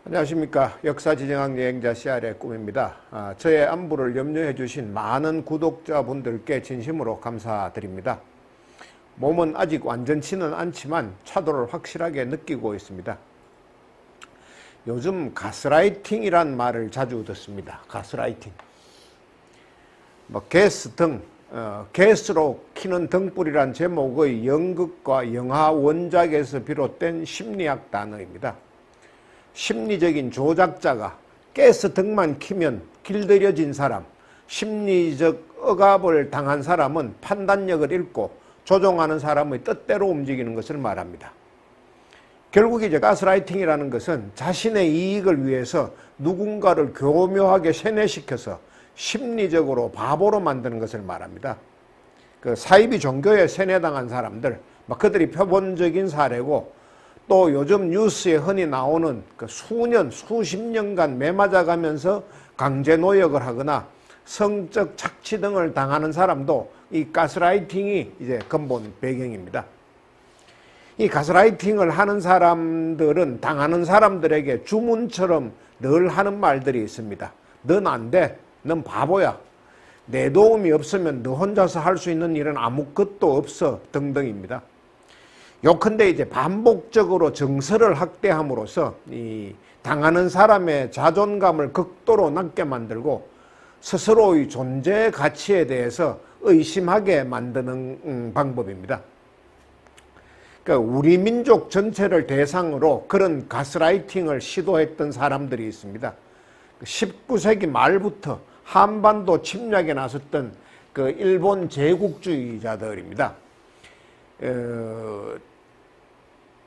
안녕하십니까. 역사지정학 여행자 CR의 꿈입니다. 저의 안부를 염려해 주신 많은 구독자분들께 진심으로 감사드립니다. 몸은 아직 완전치는 않지만 차도를 확실하게 느끼고 있습니다. 요즘 가스라이팅이란 말을 자주 듣습니다. 가스라이팅. 가스 등, 가스로 키는 등불이란 제목의 연극과 영화 원작에서 비롯된 심리학 단어입니다. 심리적인 조작자가 가스 등만 키면 길들여진 사람, 심리적 억압을 당한 사람은 판단력을 잃고 조종하는 사람의 뜻대로 움직이는 것을 말합니다. 결국 이제 가스라이팅이라는 것은 자신의 이익을 위해서 누군가를 교묘하게 세뇌시켜서 심리적으로 바보로 만드는 것을 말합니다. 그 사이비 종교에 세뇌당한 사람들, 그들이 표본적인 사례고, 또 요즘 뉴스에 흔히 나오는 그 수년, 수십 년간 매맞아가면서 강제 노역을 하거나 성적 착취 등을 당하는 사람도 이 가스라이팅이 이제 근본 배경입니다. 이 가스라이팅을 하는 사람들은 당하는 사람들에게 주문처럼 늘 하는 말들이 있습니다. 넌 안 돼. 넌 바보야. 내 도움이 없으면 너 혼자서 할 수 있는 일은 아무것도 없어. 등등입니다. 요컨대 이제 반복적으로 정서를 학대함으로써 이 당하는 사람의 자존감을 극도로 낮게 만들고 스스로의 존재 가치에 대해서 의심하게 만드는 방법입니다. 그러니까 우리 민족 전체를 대상으로 그런 가스라이팅을 시도했던 사람들이 있습니다. 19세기 말부터 한반도 침략에 나섰던 그 일본 제국주의자들입니다.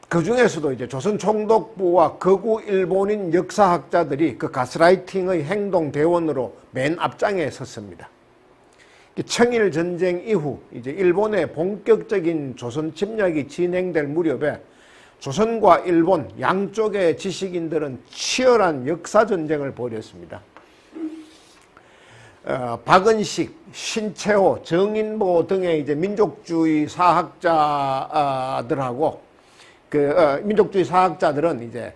그 중에서도 이제 조선 총독부와 거구 일본인 역사학자들이 그 가스라이팅의 행동 대원으로 맨 앞장에 섰습니다. 청일 전쟁 이후 이제 일본의 본격적인 조선 침략이 진행될 무렵에 조선과 일본 양쪽의 지식인들은 치열한 역사 전쟁을 벌였습니다. 박은식, 신채호, 정인보 등의 이제 민족주의 사학자들하고 민족주의 사학자들은 이제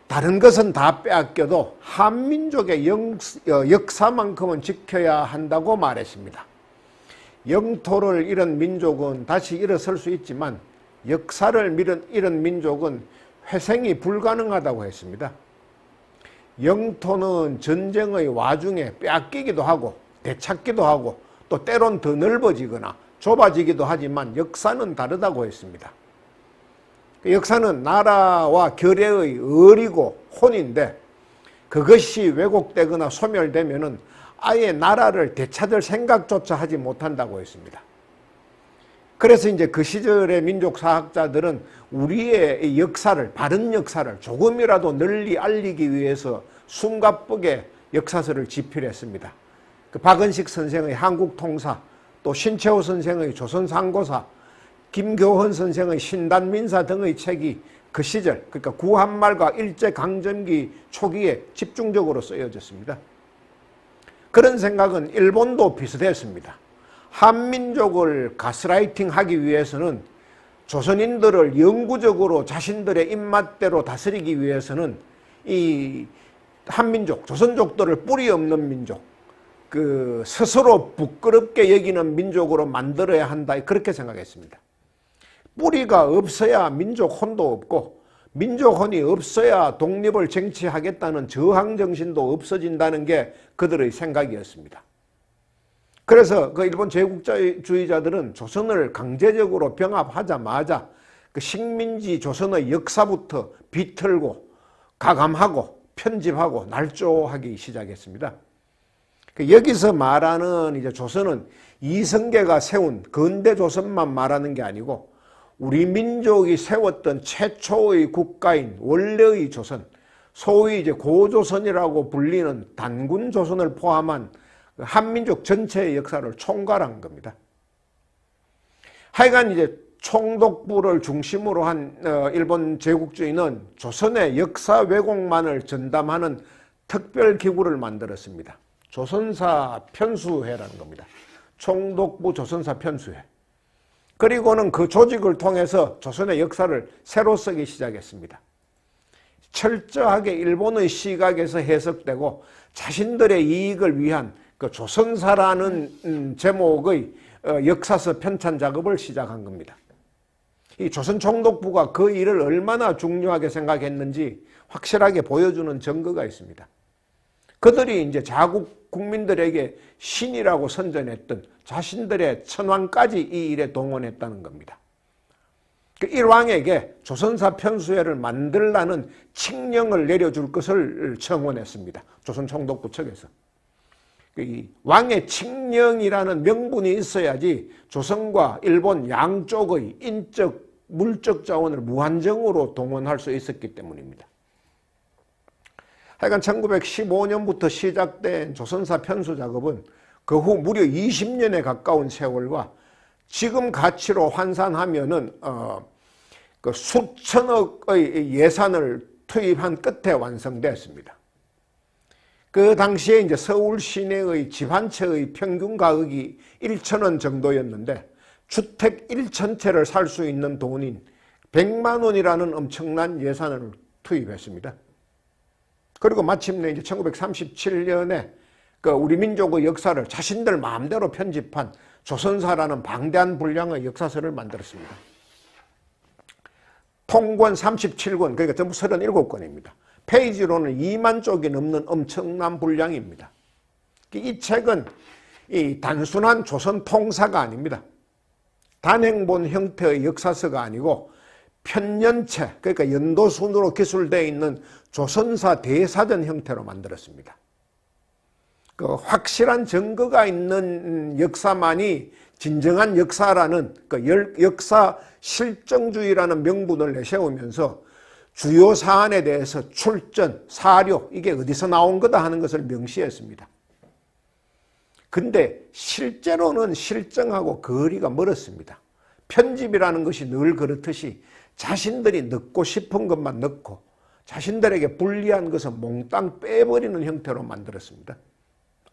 다른 것은 다 빼앗겨도 한민족의 역사만큼은 지켜야 한다고 말했습니다. 영토를 잃은 민족은 다시 일어설 수 있지만 역사를 잃은 민족은 회생이 불가능하다고 했습니다. 영토는 전쟁의 와중에 빼앗기기도 하고 되찾기도 하고 또 때론 더 넓어지거나 좁아지기도 하지만 역사는 다르다고 했습니다. 역사는 나라와 결의의 을이고 혼인데 그것이 왜곡되거나 소멸되면은 아예 나라를 되찾을 생각조차 하지 못한다고 했습니다. 그래서 이제 그 시절의 민족사학자들은 우리의 역사를, 바른 역사를 조금이라도 널리 알리기 위해서 숨가쁘게 역사서를 집필했습니다. 그 박은식 선생의 한국통사, 또 신채호 선생의 조선상고사, 김교헌 선생의 신단민사 등의 책이 그 시절, 그러니까 구한말과 일제강점기 초기에 집중적으로 쓰여졌습니다. 그런 생각은 일본도 비슷했습니다. 한민족을 가스라이팅 하기 위해서는 조선인들을 영구적으로 자신들의 입맛대로 다스리기 위해서는 이 한민족, 조선족들을 뿌리 없는 민족, 그 스스로 부끄럽게 여기는 민족으로 만들어야 한다, 그렇게 생각했습니다. 뿌리가 없어야 민족혼도 없고 민족혼이 없어야 독립을 쟁취하겠다는 저항정신도 없어진다는 게 그들의 생각이었습니다. 그래서 그 일본 제국주의자들은 조선을 강제적으로 병합하자마자 그 식민지 조선의 역사부터 비틀고 가감하고 편집하고 날조하기 시작했습니다. 여기서 말하는 이제 조선은 이성계가 세운 근대 조선만 말하는 게 아니고 우리 민족이 세웠던 최초의 국가인 원래의 조선, 소위 이제 고조선이라고 불리는 단군 조선을 포함한 한민족 전체의 역사를 총괄한 겁니다. 하여간 이제 총독부를 중심으로 한 일본 제국주의는 조선의 역사 왜곡만을 전담하는 특별기구를 만들었습니다. 조선사 편수회라는 겁니다. 총독부 조선사 편수회. 그리고는 그 조직을 통해서 조선의 역사를 새로 쓰기 시작했습니다. 철저하게 일본의 시각에서 해석되고 자신들의 이익을 위한 그 조선사라는 제목의 역사서 편찬 작업을 시작한 겁니다. 이 조선총독부가 그 일을 얼마나 중요하게 생각했는지 확실하게 보여주는 증거가 있습니다. 그들이 이제 자국 국민들에게 신이라고 선전했던 자신들의 천황까지 이 일에 동원했다는 겁니다. 그 일왕에게 조선사 편수회를 만들라는 칙령을 내려줄 것을 청원했습니다. 조선총독부 측에서. 이 왕의 칙령이라는 명분이 있어야지 조선과 일본 양쪽의 인적, 물적 자원을 무한정으로 동원할 수 있었기 때문입니다. 하여간 1915년부터 시작된 조선사 편수 작업은 그 후 무려 20년에 가까운 세월과 지금 가치로 환산하면은 그 수천억의 예산을 투입한 끝에 완성됐습니다. 그 당시에 이제 서울 시내의 집 한 채의 평균 가격이 1,000원 정도였는데 주택 1,000채를 살 수 있는 돈인 100만 원이라는 엄청난 예산을 투입했습니다. 그리고 마침내 이제 1937년에 그 우리 민족의 역사를 자신들 마음대로 편집한 조선사라는 방대한 분량의 역사서를 만들었습니다. 통권 37권, 그러니까 전부 37권입니다. 페이지로는 2만 쪽이 넘는 엄청난 분량입니다. 이 책은 이 단순한 조선 통사가 아닙니다. 단행본 형태의 역사서가 아니고 편년체, 그러니까 연도순으로 기술되어 있는 조선사 대사전 형태로 만들었습니다. 그 확실한 증거가 있는 역사만이 진정한 역사라는 그 역사 실정주의라는 명분을 내세우면서 주요 사안에 대해서 출전, 사료, 이게 어디서 나온 거다 하는 것을 명시했습니다. 근데 실제로는 실정하고 거리가 멀었습니다. 편집이라는 것이 늘 그렇듯이 자신들이 넣고 싶은 것만 넣고 자신들에게 불리한 것은 몽땅 빼버리는 형태로 만들었습니다.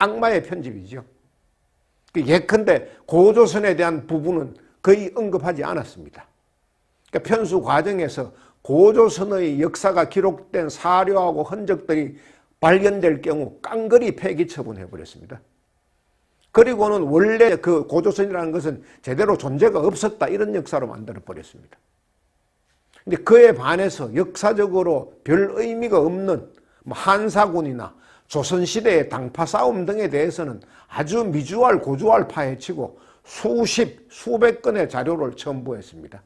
악마의 편집이죠. 예컨대 고조선에 대한 부분은 거의 언급하지 않았습니다. 그러니까 편수 과정에서 고조선의 역사가 기록된 사료하고 흔적들이 발견될 경우 깡그리 폐기 처분해버렸습니다. 그리고는 원래 그 고조선이라는 것은 제대로 존재가 없었다 이런 역사로 만들어버렸습니다. 근데 그에 반해서 역사적으로 별 의미가 없는 한사군이나 조선시대의 당파 싸움 등에 대해서는 아주 미주알 고주알 파헤치고 수백 건의 자료를 첨부했습니다.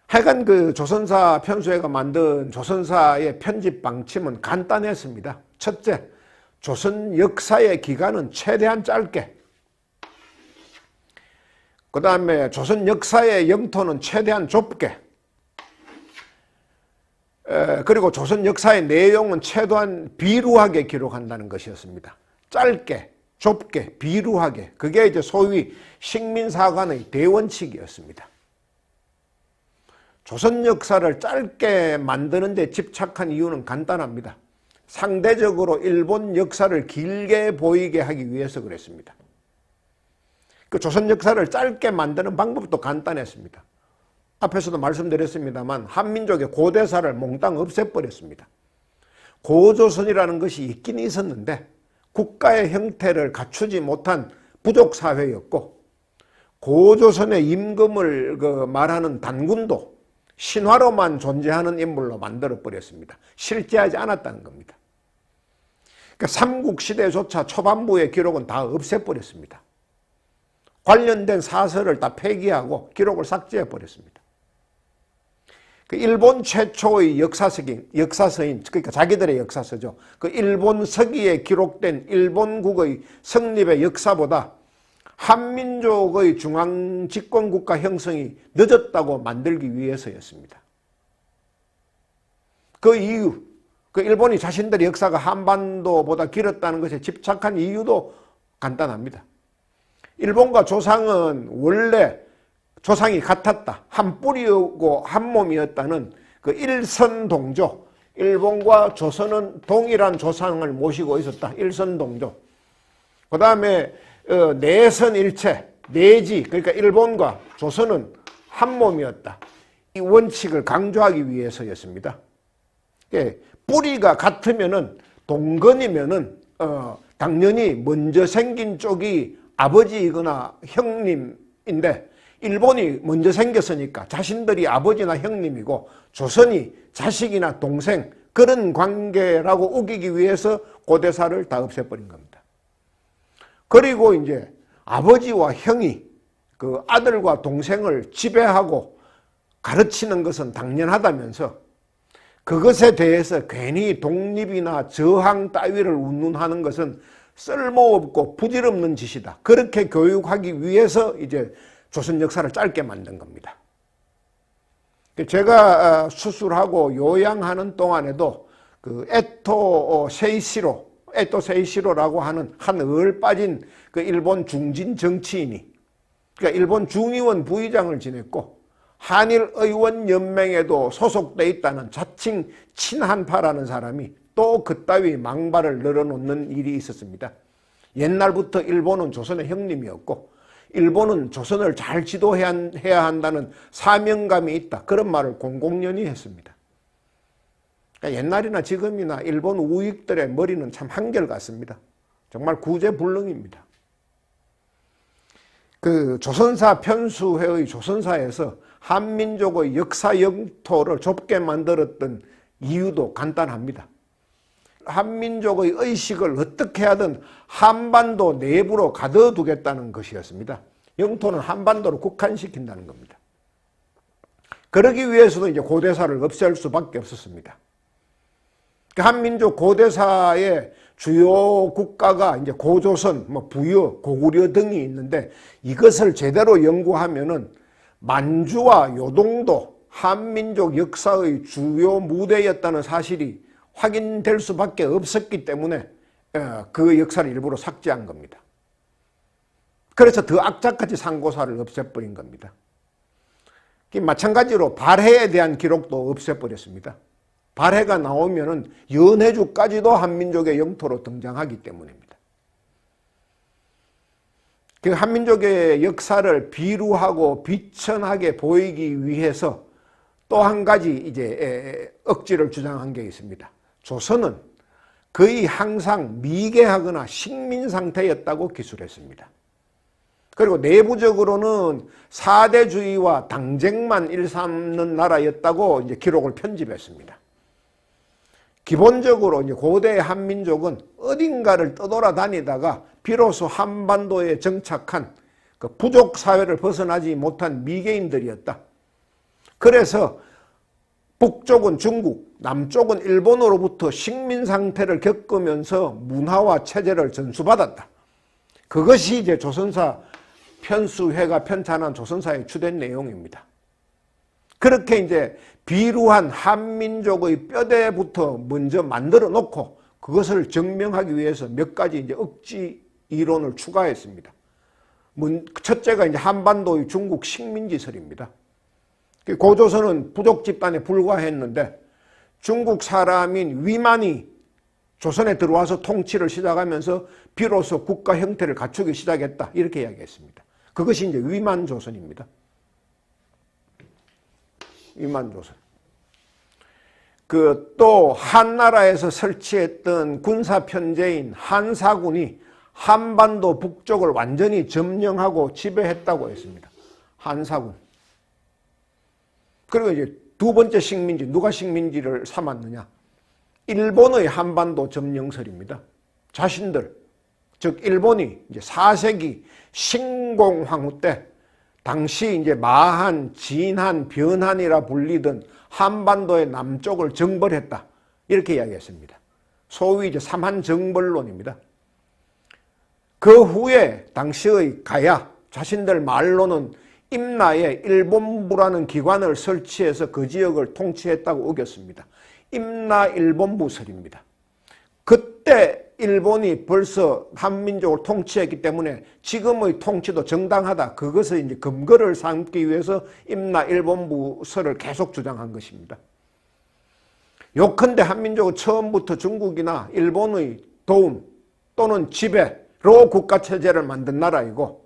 하여간 그 조선사 편수회가 만든 조선사의 편집 방침은 간단했습니다. 첫째, 조선 역사의 기간은 최대한 짧게, 그 다음에 조선 역사의 영토는 최대한 좁게, 그리고 조선 역사의 내용은 최대한 비루하게 기록한다는 것이었습니다. 짧게, 좁게, 비루하게, 그게 이제 소위 식민사관의 대원칙이었습니다. 조선 역사를 짧게 만드는 데 집착한 이유는 간단합니다. 상대적으로 일본 역사를 길게 보이게 하기 위해서 그랬습니다. 그 조선 역사를 짧게 만드는 방법도 간단했습니다. 앞에서도 말씀드렸습니다만 한민족의 고대사를 몽땅 없애버렸습니다. 고조선이라는 것이 있긴 있었는데 국가의 형태를 갖추지 못한 부족사회였고 고조선의 임금을 말하는 단군도 신화로만 존재하는 인물로 만들어버렸습니다. 실제하지 않았다는 겁니다. 그러니까 삼국시대조차 초반부의 기록은 다 없애버렸습니다. 관련된 사설을 다 폐기하고 기록을 삭제해버렸습니다. 그 일본 최초의 역사서인, 그러니까 자기들의 역사서죠. 그 일본 서기에 기록된 일본국의 성립의 역사보다 한민족의 중앙집권국가 형성이 늦었다고 만들기 위해서였습니다. 그 이유, 그 일본이 자신들의 역사가 한반도보다 길었다는 것에 집착한 이유도 간단합니다. 일본과 조상은 원래 조상이 같았다. 한 뿌리고 한 몸이었다는 그 일선동조. 일본과 조선은 동일한 조상을 모시고 있었다. 일선동조. 그 다음에 내선일체, 내지, 그러니까 일본과 조선은 한 몸이었다. 이 원칙을 강조하기 위해서였습니다. 뿌리가 같으면은 동건이면은 당연히 먼저 생긴 쪽이 아버지이거나 형님인데 일본이 먼저 생겼으니까 자신들이 아버지나 형님이고 조선이 자식이나 동생 그런 관계라고 우기기 위해서 고대사를 다 없애버린 겁니다. 그리고 이제 아버지와 형이 그 아들과 동생을 지배하고 가르치는 것은 당연하다면서 그것에 대해서 괜히 독립이나 저항 따위를 운운하는 것은 쓸모없고 부질없는 짓이다. 그렇게 교육하기 위해서 이제 조선 역사를 짧게 만든 겁니다. 제가 수술하고 요양하는 동안에도 그 에토 세이시로라고 하는 한 을 빠진 그 일본 중진 정치인이, 그러니까 일본 중의원 부의장을 지냈고 한일의원연맹에도 소속돼 있다는 자칭 친한파라는 사람이 또 그따위 망발을 늘어놓는 일이 있었습니다. 옛날부터 일본은 조선의 형님이었고 일본은 조선을 잘 지도해야 한다는 사명감이 있다. 그런 말을 공공연히 했습니다. 그러니까 옛날이나 지금이나 일본 우익들의 머리는 참 한결같습니다. 정말 구제불능입니다. 그 조선사 편수회의 조선사에서 한민족의 역사 영토를 좁게 만들었던 이유도 간단합니다. 한민족의 의식을 어떻게 하든 한반도 내부로 가둬두겠다는 것이었습니다. 영토는 한반도로 국한시킨다는 겁니다. 그러기 위해서도 이제 고대사를 없앨 수밖에 없었습니다. 한민족 고대사의 주요 국가가 이제 고조선, 부여, 고구려 등이 있는데 이것을 제대로 연구하면은 만주와 요동도 한민족 역사의 주요 무대였다는 사실이 확인될 수밖에 없었기 때문에 그 역사를 일부러 삭제한 겁니다. 그래서 더 악착같이 상고사를 없애버린 겁니다. 마찬가지로 발해에 대한 기록도 없애버렸습니다. 발해가 나오면은 연해주까지도 한민족의 영토로 등장하기 때문입니다. 그 한민족의 역사를 비루하고 비천하게 보이기 위해서 또 한 가지 이제 억지를 주장한 게 있습니다. 조선은 거의 항상 미개하거나 식민 상태였다고 기술했습니다. 그리고 내부적으로는 사대주의와 당쟁만 일삼는 나라였다고 이제 기록을 편집했습니다. 기본적으로 이제 고대 한민족은 어딘가를 떠돌아다니다가 비로소 한반도에 정착한 그 부족 사회를 벗어나지 못한 미개인들이었다. 그래서 북쪽은 중국, 남쪽은 일본으로부터 식민 상태를 겪으면서 문화와 체제를 전수받았다. 그것이 이제 조선사 편수회가 편찬한 조선사의 주된 내용입니다. 그렇게 이제 비루한 한민족의 뼈대부터 먼저 만들어 놓고 그것을 증명하기 위해서 몇 가지 이제 억지 이론을 추가했습니다. 첫째가 이제 한반도의 중국 식민지설입니다. 고조선은 부족 집단에 불과했는데 중국 사람인 위만이 조선에 들어와서 통치를 시작하면서 비로소 국가 형태를 갖추기 시작했다. 이렇게 이야기했습니다. 그것이 이제 위만조선입니다. 위만조선. 또 한나라에서 설치했던 군사편제인 한사군이 한반도 북쪽을 완전히 점령하고 지배했다고 했습니다. 한사군. 그리고 이제 두 번째 식민지, 누가 식민지를 삼았느냐? 일본의 한반도 점령설입니다. 자신들, 즉 일본이 이제 4세기 신공황후 때 당시 이제 마한, 진한, 변한이라 불리던 한반도의 남쪽을 정벌했다. 이렇게 이야기했습니다. 소위 이제 삼한정벌론입니다. 그 후에 당시의 가야, 자신들 말로는 임나에 일본부라는 기관을 설치해서 그 지역을 통치했다고 우겼습니다. 임나 일본부설입니다. 그때 일본이 벌써 한민족을 통치했기 때문에 지금의 통치도 정당하다. 그것을 이제 근거를 삼기 위해서 임나 일본부설을 계속 주장한 것입니다. 요컨대 한민족은 처음부터 중국이나 일본의 도움 또는 지배로 국가체제를 만든 나라이고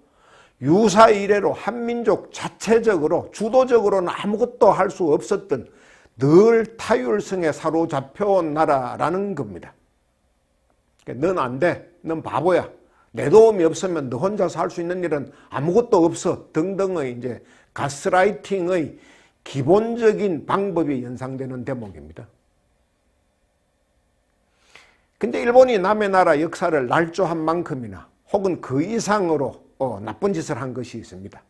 유사 이래로 한민족 자체적으로 주도적으로는 아무것도 할 수 없었던 늘 타율성에 사로잡혀온 나라라는 겁니다. 넌 안 돼. 넌 바보야. 내 도움이 없으면 너 혼자서 할 수 있는 일은 아무것도 없어. 등등의 이제 가스라이팅의 기본적인 방법이 연상되는 대목입니다. 근데 일본이 남의 나라 역사를 날조한 만큼이나 혹은 그 이상으로 나쁜 짓을 한 것이 있습니다.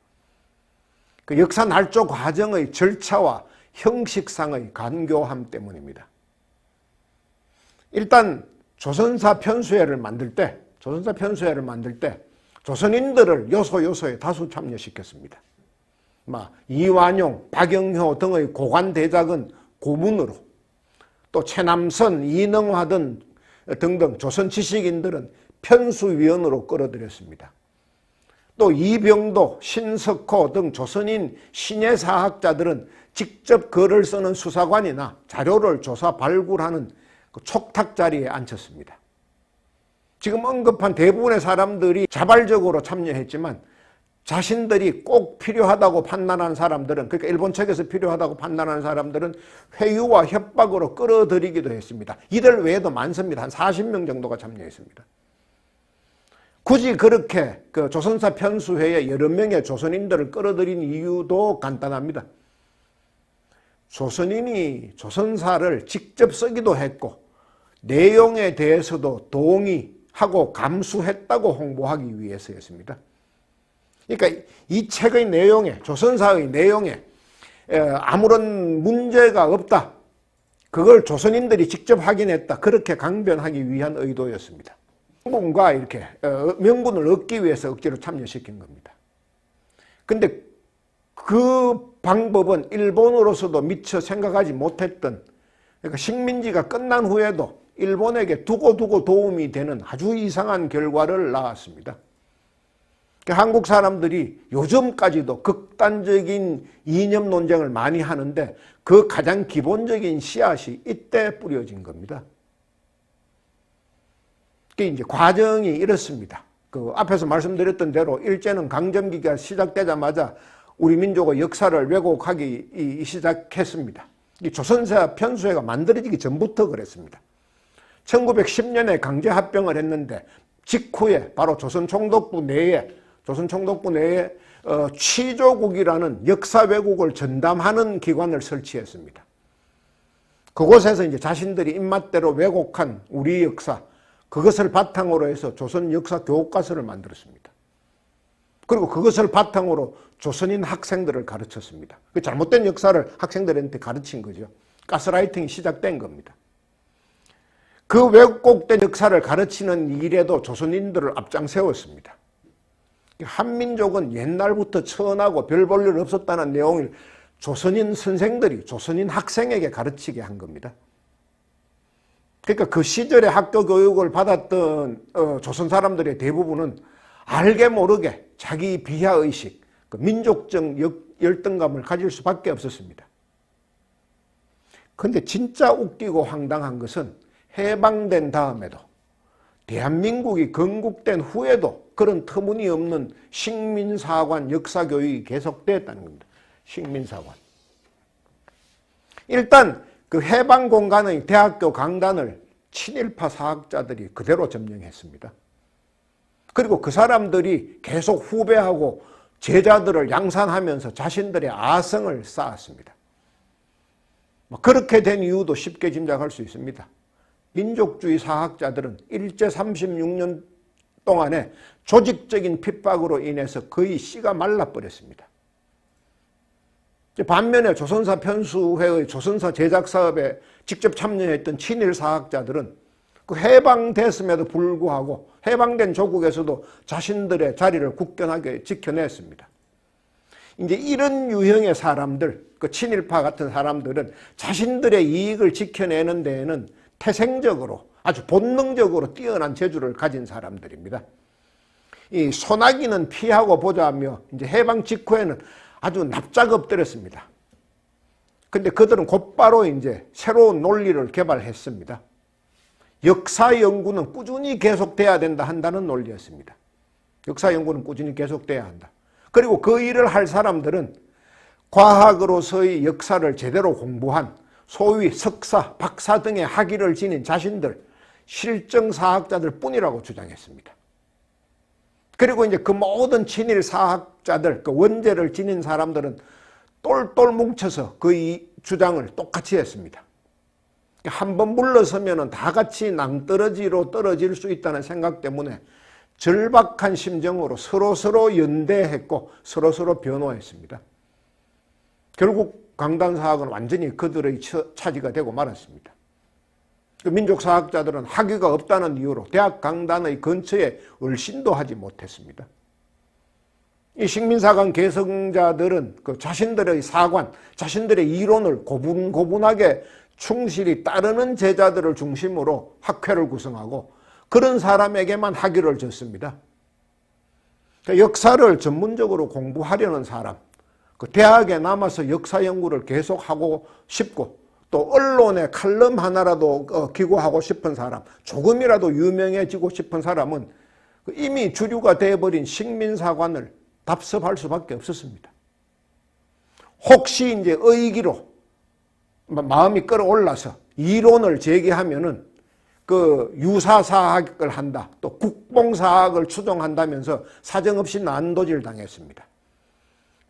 그 역사 날조 과정의 절차와 형식상의 간교함 때문입니다. 일단 조선사 편수회를 만들 때 조선인들을 요소에 다수 참여시켰습니다. 이완용, 박영효 등의 고관 대작은 고문으로, 또 최남선, 이능화 등등 조선 지식인들은 편수위원으로 끌어들였습니다. 또 이병도, 신석호 등 조선인 신예사학자들은 직접 글을 쓰는 수사관이나 자료를 조사 발굴하는 그 촉탁 자리에 앉혔습니다. 지금 언급한 대부분의 사람들이 자발적으로 참여했지만 자신들이 꼭 필요하다고 판단한 사람들은, 그러니까 일본 측에서 필요하다고 판단한 사람들은 회유와 협박으로 끌어들이기도 했습니다. 이들 외에도 많습니다. 한 40명 정도가 참여했습니다. 굳이 그렇게 그 조선사 편수회에 여러 명의 조선인들을 끌어들인 이유도 간단합니다. 조선인이 조선사를 직접 쓰기도 했고 내용에 대해서도 동의하고 감수했다고 홍보하기 위해서였습니다. 그러니까 이 책의 내용에, 조선사의 내용에 아무런 문제가 없다. 그걸 조선인들이 직접 확인했다. 그렇게 강변하기 위한 의도였습니다. 명분과 이렇게 명분을 얻기 위해서 억지로 참여시킨 겁니다. 근데 그 방법은 일본으로서도 미처 생각하지 못했던, 그러니까 식민지가 끝난 후에도 일본에게 두고 도움이 되는 아주 이상한 결과를 낳았습니다. 한국 사람들이 요즘까지도 극단적인 이념 논쟁을 많이 하는데 그 가장 기본적인 씨앗이 이때 뿌려진 겁니다. 이제 과정이 이렇습니다. 그 앞에서 말씀드렸던 대로 일제는 강점기가 시작되자마자 우리 민족의 역사를 왜곡하기 시작했습니다. 이 조선사 편수회가 만들어지기 전부터 그랬습니다. 1910년에 강제 합병을 했는데 직후에 바로 조선 총독부 내에 취조국이라는 역사 왜곡을 전담하는 기관을 설치했습니다. 그곳에서 이제 자신들이 입맛대로 왜곡한 우리 역사, 그것을 바탕으로 해서 조선 역사 교과서를 만들었습니다. 그리고 그것을 바탕으로 조선인 학생들을 가르쳤습니다. 그 잘못된 역사를 학생들한테 가르친 거죠. 가스라이팅이 시작된 겁니다. 그 왜곡된 역사를 가르치는 일에도 조선인들을 앞장세웠습니다. 한민족은 옛날부터 천하고 별 볼 일 없었다는 내용을 조선인 선생들이 조선인 학생에게 가르치게 한 겁니다. 그러니까 그 시절에 학교 교육을 받았던 조선 사람들의 대부분은 알게 모르게 자기 비하의식, 그 민족적 열등감을 가질 수밖에 없었습니다. 그런데 진짜 웃기고 황당한 것은 해방된 다음에도 대한민국이 건국된 후에도 그런 터무니없는 식민사관 역사교육이 계속됐다는 겁니다. 식민사관. 일단 그 해방공간의 대학교 강단을 친일파 사학자들이 그대로 점령했습니다. 그리고 그 사람들이 계속 후배하고 제자들을 양산하면서 자신들의 아성을 쌓았습니다. 그렇게 된 이유도 쉽게 짐작할 수 있습니다. 민족주의 사학자들은 일제 36년 동안에 조직적인 핍박으로 인해서 거의 씨가 말라버렸습니다. 반면에 조선사 편수회의 조선사 제작 사업에 직접 참여했던 친일 사학자들은 그 해방됐음에도 불구하고 해방된 조국에서도 자신들의 자리를 굳건하게 지켜냈습니다. 이제 이런 유형의 사람들, 그 친일파 같은 사람들은 자신들의 이익을 지켜내는 데에는 태생적으로 아주 본능적으로 뛰어난 재주를 가진 사람들입니다. 이 소나기는 피하고 보자며 이제 해방 직후에는 아주 납작 엎드렸습니다. 근데 그들은 곧바로 이제 새로운 논리를 개발했습니다. 역사 연구는 꾸준히 계속돼야 된다 한다는 논리였습니다. 역사 연구는 꾸준히 계속돼야 한다. 그리고 그 일을 할 사람들은 과학으로서의 역사를 제대로 공부한 소위 석사, 박사 등의 학위를 지닌 자신들, 실정사학자들 뿐이라고 주장했습니다. 그리고 이제 그 모든 친일 사학자들, 그 원죄를 지닌 사람들은 똘똘 뭉쳐서 그 이 주장을 똑같이 했습니다. 한번 물러서면 다 같이 낭떠러지로 떨어질 수 있다는 생각 때문에 절박한 심정으로 서로 연대했고 서로 변호했습니다. 결국 강단사학은 완전히 그들의 차지가 되고 말았습니다. 민족사학자들은 학위가 없다는 이유로 대학 강단의 근처에 얼씬도 하지 못했습니다. 이 식민사관 계승자들은 그 자신들의 사관, 자신들의 이론을 고분고분하게 충실히 따르는 제자들을 중심으로 학회를 구성하고 그런 사람에게만 학위를 줬습니다. 역사를 전문적으로 공부하려는 사람, 그 대학에 남아서 역사 연구를 계속하고 싶고 또 언론에 칼럼 하나라도 기고하고 싶은 사람, 조금이라도 유명해지고 싶은 사람은 이미 주류가 되어버린 식민사관을 답습할 수밖에 없었습니다. 혹시 이제 의기로 마음이 끌어올라서 이론을 제기하면은 그 유사사학을 한다, 또 국뽕사학을 추종한다면서 사정없이 난도질 당했습니다.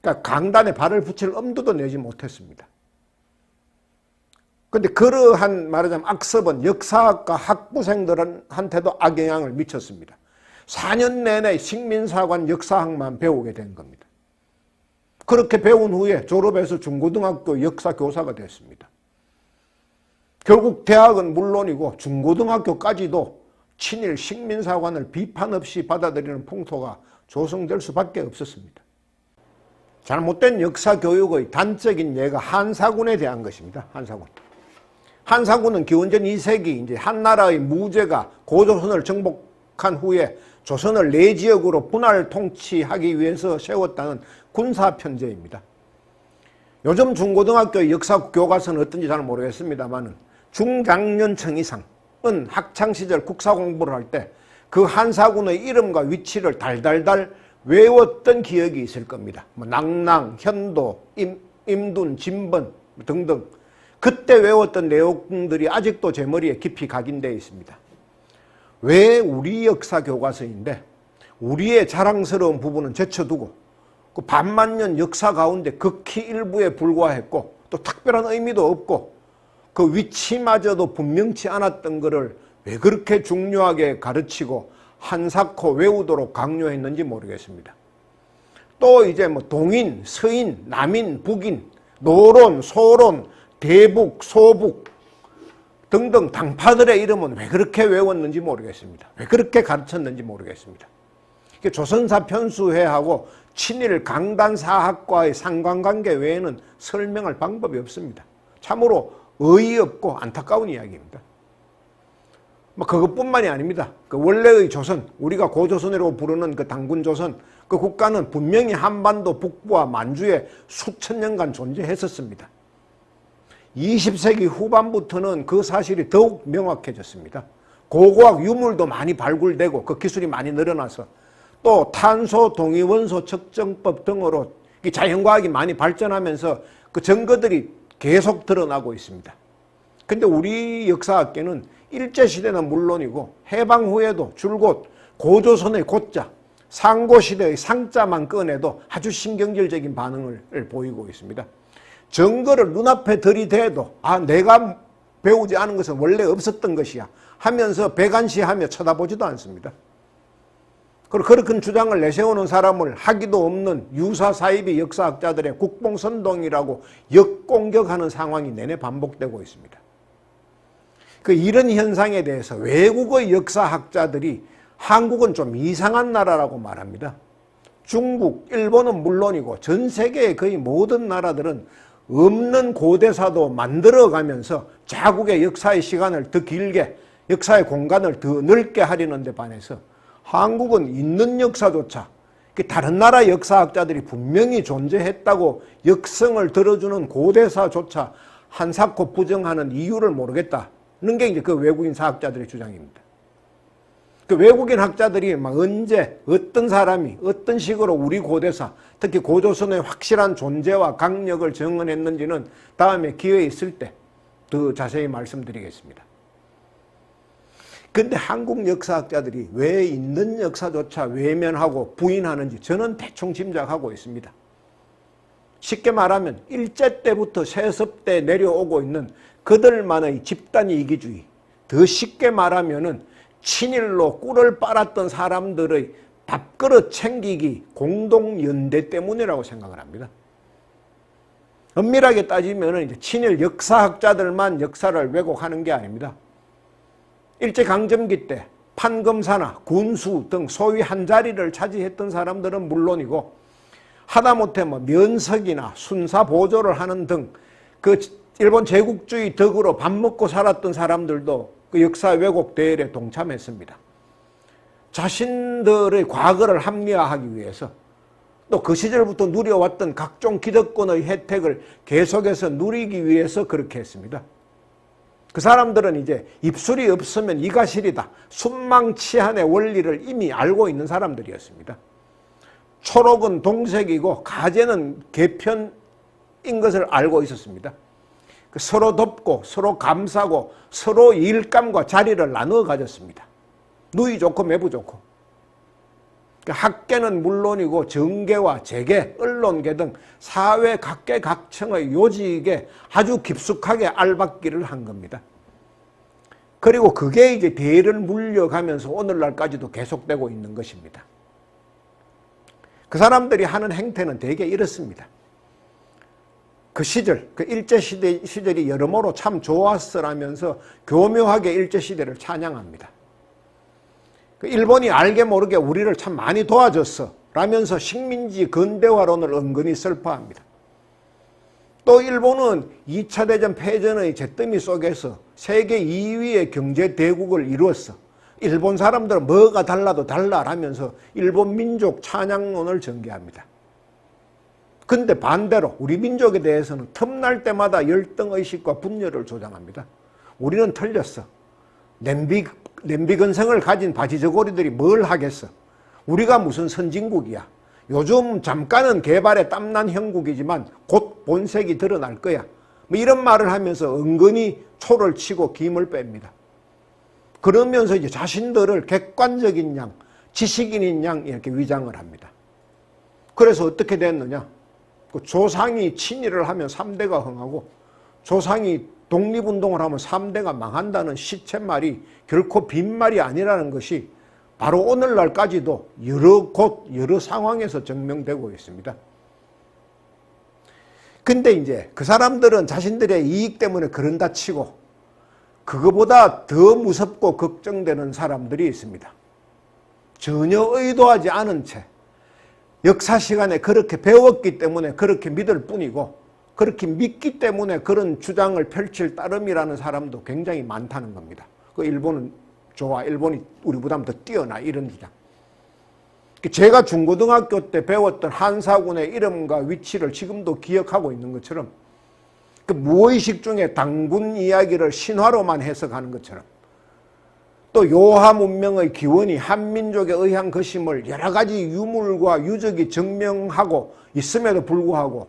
그러니까 강단에 발을 붙일 엄두도 내지 못했습니다. 그런데 그러한 말하자면 악습은 역사학과 학부생들한테도 악영향을 미쳤습니다. 4년 내내 식민사관 역사학만 배우게 된 겁니다. 그렇게 배운 후에 졸업해서 중고등학교 역사교사가 됐습니다. 결국 대학은 물론이고 중고등학교까지도 친일 식민사관을 비판 없이 받아들이는 풍토가 조성될 수밖에 없었습니다. 잘못된 역사교육의 단적인 예가 한사군에 대한 것입니다. 한사군은 기원전 2세기 이제 한나라의 무제가 고조선을 정복한 후에 조선을 4지역으로 분할 통치하기 위해서 세웠다는 군사편제입니다. 요즘 중고등학교 역사 교과서는 어떤지 잘 모르겠습니다만 중장년층 이상은 학창시절 국사 공부를 할 때 그 한사군의 이름과 위치를 달달달 외웠던 기억이 있을 겁니다. 낭랑, 현도, 임둔, 진번 등등 그때 외웠던 내용들이 아직도 제 머리에 깊이 각인되어 있습니다. 왜 우리 역사 교과서인데 우리의 자랑스러운 부분은 제쳐두고 그 반만년 역사 가운데 극히 일부에 불과했고 또 특별한 의미도 없고 그 위치마저도 분명치 않았던 것을 왜 그렇게 중요하게 가르치고 한사코 외우도록 강요했는지 모르겠습니다. 또 이제 동인, 서인, 남인, 북인, 노론, 소론, 대북, 소북 등등 당파들의 이름은 왜 그렇게 외웠는지 모르겠습니다. 왜 그렇게 가르쳤는지 모르겠습니다. 조선사 편수회하고 친일 강단사학과의 상관관계 외에는 설명할 방법이 없습니다. 참으로 어이없고 안타까운 이야기입니다. 그것뿐만이 아닙니다. 그 원래의 조선, 우리가 고조선이라고 부르는 그 당군조선, 그 국가는 분명히 한반도 북부와 만주에 수천 년간 존재했었습니다. 20세기 후반부터는 그 사실이 더욱 명확해졌습니다. 고고학 유물도 많이 발굴되고 그 기술이 많이 늘어나서 또 탄소 동위원소 측정법 등으로 자연과학이 많이 발전하면서 그 증거들이 계속 드러나고 있습니다. 근데 우리 역사학계는 일제시대는 물론이고 해방 후에도 줄곧 고조선의 고자, 상고시대의 상자만 꺼내도 아주 신경질적인 반응을 보이고 있습니다. 증거를 눈앞에 들이대도 내가 배우지 않은 것은 원래 없었던 것이야 하면서 배관시하며 쳐다보지도 않습니다. 그리고 그렇게 주장을 내세우는 사람을 학위도 없는 유사사이비 역사학자들의 국뽕선동이라고 역공격하는 상황이 내내 반복되고 있습니다. 이런 현상에 대해서 외국의 역사학자들이 한국은 좀 이상한 나라라고 말합니다. 중국, 일본은 물론이고 전 세계의 거의 모든 나라들은 없는 고대사도 만들어가면서 자국의 역사의 시간을 더 길게, 역사의 공간을 더 넓게 하려는 데 반해서 한국은 있는 역사조차 다른 나라 역사학자들이 분명히 존재했다고 역성을 들어주는 고대사조차 한사코 부정하는 이유를 모르겠다는 게 이제 그 외국인 사학자들의 주장입니다. 그 외국인 학자들이 언제 어떤 사람이 어떤 식으로 우리 고대사, 특히 고조선의 확실한 존재와 강력을 증언했는지는 다음에 기회 있을 때 더 자세히 말씀드리겠습니다. 근데 한국 역사학자들이 왜 있는 역사조차 외면하고 부인하는지 저는 대충 짐작하고 있습니다. 쉽게 말하면 일제 때부터 세습 때 내려오고 있는 그들만의 집단 이기주의, 더 쉽게 말하면은 친일로 꿀을 빨았던 사람들의 밥그릇 챙기기 공동연대 때문이라고 생각을 합니다. 엄밀하게 따지면 이제 친일 역사학자들만 역사를 왜곡하는 게 아닙니다. 일제강점기 때 판검사나 군수 등 소위 한자리를 차지했던 사람들은 물론이고 하다못해 면석이나 순사 보조를 하는 등 그 일본 제국주의 덕으로 밥 먹고 살았던 사람들도 그 역사 왜곡 대열에 동참했습니다. 자신들의 과거를 합리화하기 위해서 또 그 시절부터 누려왔던 각종 기득권의 혜택을 계속해서 누리기 위해서 그렇게 했습니다. 그 사람들은 이제 입술이 없으면 이가 시리다, 순망치한의 원리를 이미 알고 있는 사람들이었습니다. 초록은 동색이고 가재는 개편인 것을 알고 있었습니다. 서로 돕고 서로 감싸고 서로 일감과 자리를 나누어 가졌습니다. 누이 좋고 매부 좋고. 학계는 물론이고 정계와 재계, 언론계 등 사회 각계각층의 요직에 아주 깊숙하게 알박기를 한 겁니다. 그리고 그게 이제 대를 물려가면서 오늘날까지도 계속되고 있는 것입니다. 그 사람들이 하는 행태는 대개 이렇습니다. 그 시절, 그 일제시절이 여러모로 참 좋았으라면서 교묘하게 일제시대를 찬양합니다. 일본이 알게 모르게 우리를 참 많이 도와줬어 라면서 식민지 근대화론을 은근히 슬퍼합니다. 또 일본은 2차 대전 패전의 잿더미 속에서 세계 2위의 경제 대국을 이루었어. 일본 사람들은 뭐가 달라도 달라라면서 일본 민족 찬양론을 전개합니다. 근데 반대로 우리 민족에 대해서는 틈날 때마다 열등의식과 분열을 조장합니다. 우리는 틀렸어. 냄비 근성을 가진 바지저고리들이 뭘 하겠어. 우리가 무슨 선진국이야. 요즘 잠깐은 개발에 땀난 형국이지만 곧 본색이 드러날 거야. 뭐 이런 말을 하면서 은근히 초를 치고 김을 뺍니다. 그러면서 이제 자신들을 객관적인 양, 지식인인 양 이렇게 위장을 합니다. 그래서 어떻게 됐느냐. 그 조상이 친일을 하면 3대가 흥하고 조상이 독립운동을 하면 3대가 망한다는 시쳇말이 결코 빈말이 아니라는 것이 바로 오늘날까지도 여러 곳, 여러 상황에서 증명되고 있습니다. 근데 이제 그 사람들은 자신들의 이익 때문에 그런다 치고 그거보다 더 무섭고 걱정되는 사람들이 있습니다. 전혀 의도하지 않은 채 역사 시간에 그렇게 배웠기 때문에 그렇게 믿을 뿐이고 그렇게 믿기 때문에 그런 주장을 펼칠 따름이라는 사람도 굉장히 많다는 겁니다. 그 일본은 좋아, 일본이 우리보다 더 뛰어나 이런 주장. 제가 중고등학교 때 배웠던 한사군의 이름과 위치를 지금도 기억하고 있는 것처럼 그 무의식 중에 당군 이야기를 신화로만 해석하는 것처럼 또 요하 문명의 기원이 한민족에 의한 것임을 여러 가지 유물과 유적이 증명하고 있음에도 불구하고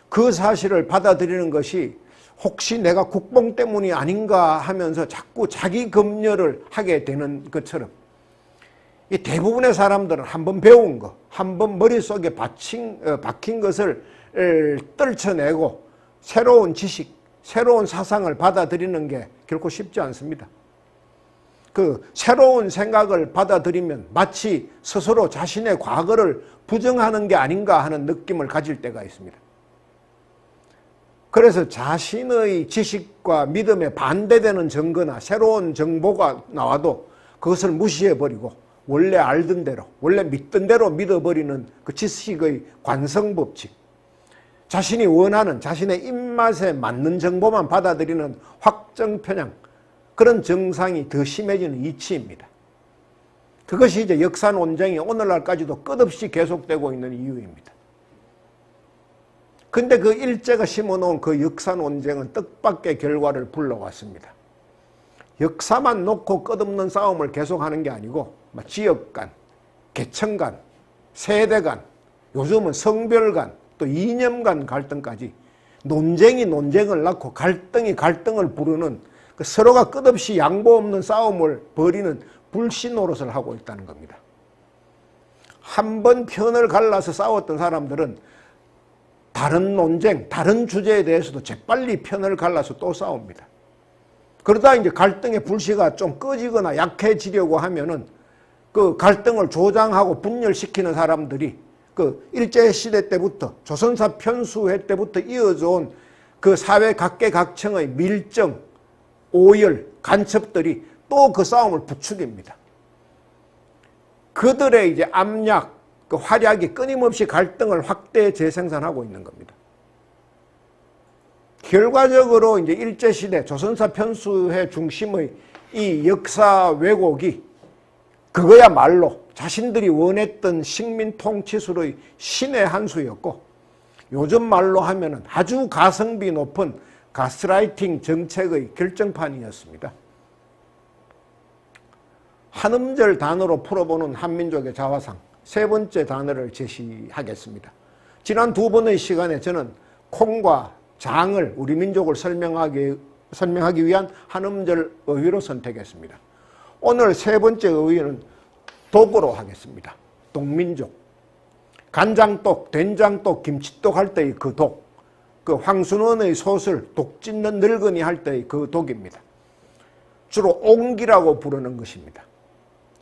그 사실을 받아들이는 것이 혹시 내가 국뽕 때문이 아닌가 하면서 자꾸 자기 검열을 하게 되는 것처럼 이 대부분의 사람들은 한번 배운 거, 한번 머릿속에 박힌 것을 떨쳐내고 새로운 지식, 새로운 사상을 받아들이는 게 결코 쉽지 않습니다. 그 새로운 생각을 받아들이면 마치 스스로 자신의 과거를 부정하는 게 아닌가 하는 느낌을 가질 때가 있습니다. 그래서 자신의 지식과 믿음에 반대되는 증거나 새로운 정보가 나와도 그것을 무시해버리고 원래 알던 대로, 원래 믿던 대로 믿어버리는 그 지식의 관성법칙, 자신이 원하는 자신의 입맛에 맞는 정보만 받아들이는 확정편향, 그런 증상이 더 심해지는 이치입니다. 그것이 이제 역사 논쟁이 오늘날까지도 끝없이 계속되고 있는 이유입니다. 근데 그 일제가 심어놓은 그 역사 논쟁은 뜻밖의 결과를 불러왔습니다. 역사만 놓고 끝없는 싸움을 계속하는 게 아니고 지역 간, 계층 간, 세대 간, 요즘은 성별 간, 또 이념 간 갈등까지 논쟁이 논쟁을 낳고 갈등이 갈등을 부르는 그 서로가 끝없이 양보 없는 싸움을 벌이는 불신 노릇을 하고 있다는 겁니다. 한 번 편을 갈라서 싸웠던 사람들은 다른 논쟁, 다른 주제에 대해서도 재빨리 편을 갈라서 또 싸웁니다. 그러다 이제 갈등의 불씨가 좀 꺼지거나 약해지려고 하면은 그 갈등을 조장하고 분열시키는 사람들이 그 일제시대 때부터 조선사 편수회 때부터 이어져 온 그 사회 각계각층의 밀정, 오열, 간첩들이 또 그 싸움을 부추깁니다. 그들의 이제 압력, 그 활약이 끊임없이 갈등을 확대 재생산하고 있는 겁니다. 결과적으로 이제 일제시대 조선사 편수회 중심의 이 역사 왜곡이 그거야말로 자신들이 원했던 식민 통치술의 신의 한 수였고, 요즘 말로 하면은 아주 가성비 높은 가스라이팅 정책의 결정판이었습니다. 한음절 단어로 풀어보는 한민족의 자화상, 세 번째 단어를 제시하겠습니다. 지난 두 번의 시간에 저는 콩과 장을 우리 민족을 설명하기 위한 한음절 어휘로 선택했습니다. 오늘 세 번째 어휘는 독으로 하겠습니다. 독민족. 간장독, 된장독, 김치독 할 때의 그 독, 그 황순원의 소설 독 찢는 늙은이 할 때의 그 독입니다. 주로 옹기라고 부르는 것입니다.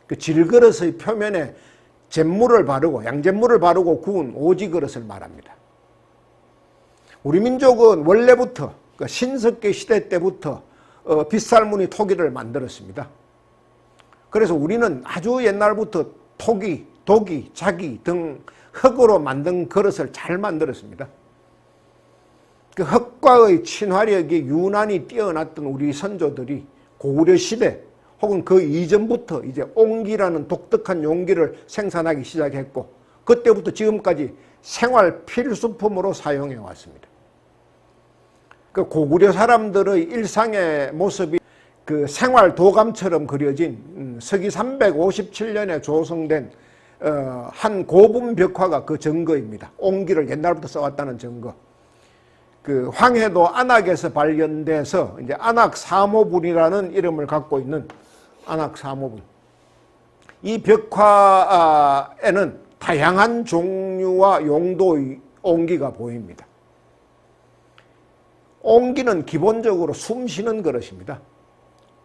그 질그릇의 표면에 잿물을 바르고 양잿물을 바르고 구운 오지 그릇을 말합니다. 우리 민족은 원래부터 그 신석기 시대 때부터 빗살무늬 토기를 만들었습니다. 그래서 우리는 아주 옛날부터 토기, 도기, 자기 등 흙으로 만든 그릇을 잘 만들었습니다. 그 흙과의 친화력이 유난히 뛰어났던 우리 선조들이 고구려 시대 혹은 그 이전부터 이제 옹기라는 독특한 용기를 생산하기 시작했고, 그때부터 지금까지 생활 필수품으로 사용해 왔습니다. 그 고구려 사람들의 일상의 모습이 그 생활 도감처럼 그려진 서기 357년에 조성된 한 고분 벽화가 그 증거입니다. 옹기를 옛날부터 써왔다는 증거. 그 황해도 안악에서 발견돼서 이제 안악사모분이라는 이름을 갖고 있는 안악사모분. 이 벽화에는 다양한 종류와 용도의 옹기가 보입니다. 옹기는 기본적으로 숨 쉬는 그릇입니다.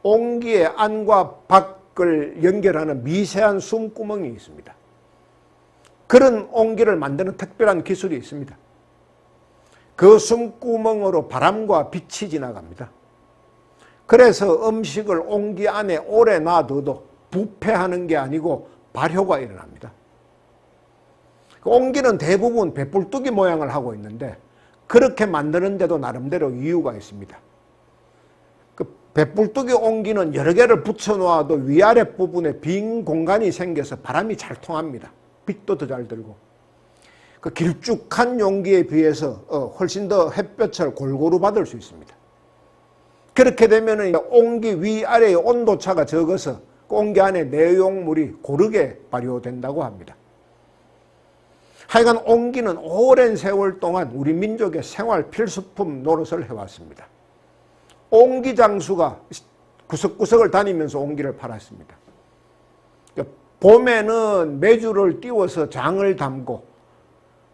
옹기의 안과 밖을 연결하는 미세한 숨구멍이 있습니다. 그런 옹기를 만드는 특별한 기술이 있습니다. 그 숨구멍으로 바람과 빛이 지나갑니다. 그래서 음식을 옹기 안에 오래 놔둬도 부패하는 게 아니고 발효가 일어납니다. 그 옹기는 대부분 배불뚝이 모양을 하고 있는데 그렇게 만드는데도 나름대로 이유가 있습니다. 그 배불뚝이 옹기는 여러 개를 붙여놓아도 위아래 부분에 빈 공간이 생겨서 바람이 잘 통합니다. 빛도 더 잘 들고. 그 길쭉한 용기에 비해서 훨씬 더 햇볕을 골고루 받을 수 있습니다. 그렇게 되면 옹기 위아래의 온도차가 적어서 옹기 안에 내용물이 고르게 발효된다고 합니다. 하여간 옹기는 오랜 세월 동안 우리 민족의 생활 필수품 노릇을 해왔습니다. 옹기 장수가 구석구석을 다니면서 옹기를 팔았습니다. 봄에는 메주를 띄워서 장을 담고,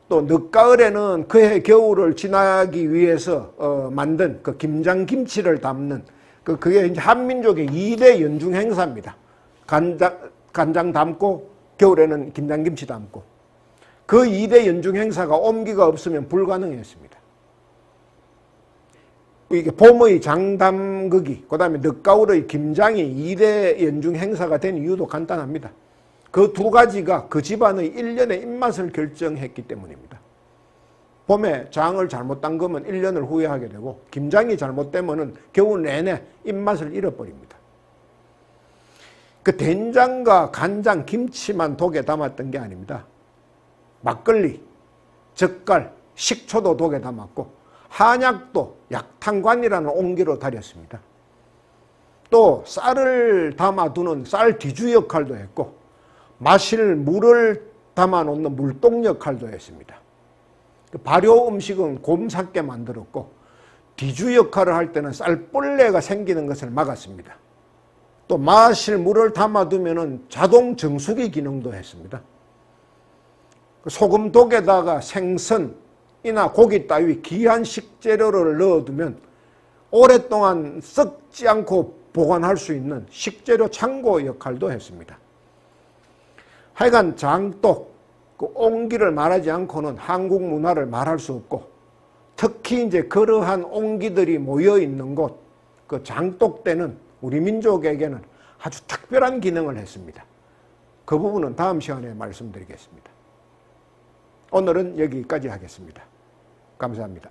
또 늦가을에는 그해 겨울을 지나기 위해서 만든 그 김장김치를 담는 그게 이제 한민족의 2대 연중 행사입니다. 간장 담고 겨울에는 김장김치 담고, 그 2대 연중 행사가 옹기가 없으면 불가능했습니다. 이게 봄의 장담그기, 그 다음에 늦가을의 김장이 2대 연중 행사가 된 이유도 간단합니다. 그 두 가지가 그 집안의 1년의 입맛을 결정했기 때문입니다. 봄에 장을 잘못 담그면 1년을 후회하게 되고, 김장이 잘못되면 겨울 내내 입맛을 잃어버립니다. 그 된장과 간장, 김치만 독에 담았던 게 아닙니다. 막걸리, 젓갈, 식초도 독에 담았고, 한약도 약탕관이라는 옹기로 다렸습니다. 또 쌀을 담아두는 쌀 뒤주 역할도 했고, 마실 물을 담아놓는 물동 역할도 했습니다. 발효 음식은 곰삭게 만들었고 뒤주 역할을 할 때는 쌀벌레가 생기는 것을 막았습니다. 또 마실 물을 담아두면 자동 정수기 기능도 했습니다. 소금독에다가 생선이나 고기 따위 귀한 식재료를 넣어두면 오랫동안 썩지 않고 보관할 수 있는 식재료 창고 역할도 했습니다. 하여간 장독, 그 옹기를 말하지 않고는 한국 문화를 말할 수 없고, 특히 이제 그러한 옹기들이 모여 있는 곳, 그 장독 때는 우리 민족에게는 아주 특별한 기능을 했습니다. 그 부분은 다음 시간에 말씀드리겠습니다. 오늘은 여기까지 하겠습니다. 감사합니다.